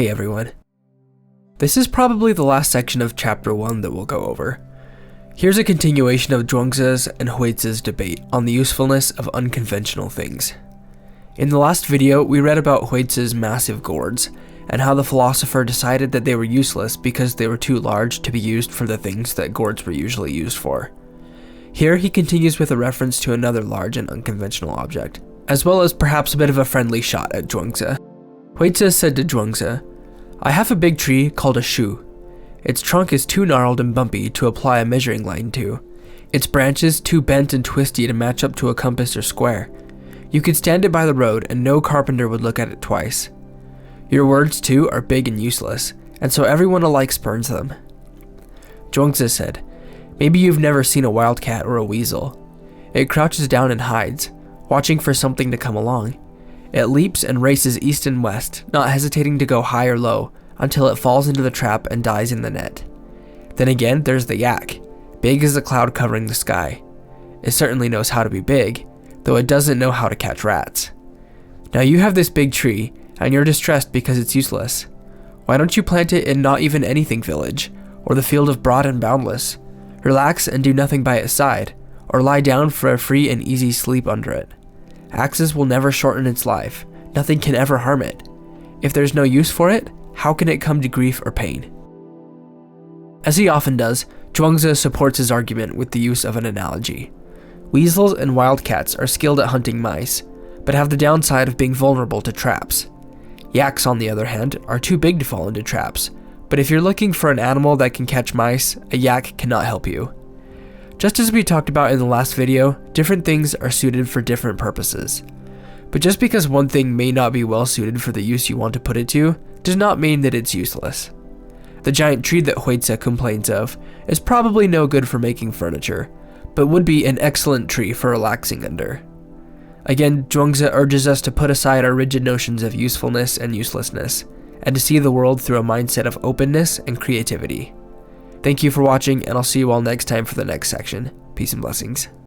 Hey everyone. This is probably the last section of chapter 1 that we'll go over. Here's a continuation of Zhuangzi's and Huizi's debate on the usefulness of unconventional things. In the last video, we read about Huizi's massive gourds, and how the philosopher decided that they were useless because they were too large to be used for the things that gourds were usually used for. Here he continues with a reference to another large and unconventional object, as well as perhaps a bit of a friendly shot at Zhuangzi. Huizi said to Zhuangzi, "I have a big tree called a shu. Its trunk is too gnarled and bumpy to apply a measuring line to. Its branches too bent and twisty to match up to a compass or square. You could stand it by the road and no carpenter would look at it twice. Your words too are big and useless, and so everyone alike spurns them." Zhuangzi said, "Maybe you've never seen a wildcat or a weasel. It crouches down and hides, watching for something to come along. It leaps and races east and west, not hesitating to go high or low, until it falls into the trap and dies in the net. Then again, there's the yak, big as a cloud covering the sky. It certainly knows how to be big, though it doesn't know how to catch rats. Now you have this big tree, and you're distressed because it's useless. Why don't you plant it in Not Even Anything Village, or the Field of Broad and Boundless? Relax and do nothing by its side, or lie down for a free and easy sleep under it. Axes will never shorten its life. Nothing can ever harm it. If there's no use for it, how can it come to grief or pain?" As he often does, Zhuangzi supports his argument with the use of an analogy. Weasels and wildcats are skilled at hunting mice, but have the downside of being vulnerable to traps. Yaks, on the other hand, are too big to fall into traps, but if you're looking for an animal that can catch mice, a yak cannot help you. Just as we talked about in the last video, different things are suited for different purposes. But just because one thing may not be well suited for the use you want to put it to, does not mean that it's useless. The giant tree that Huizi complains of is probably no good for making furniture, but would be an excellent tree for relaxing under. Again, Zhuangzi urges us to put aside our rigid notions of usefulness and uselessness, and to see the world through a mindset of openness and creativity. Thank you for watching, and I'll see you all next time for the next section. Peace and blessings.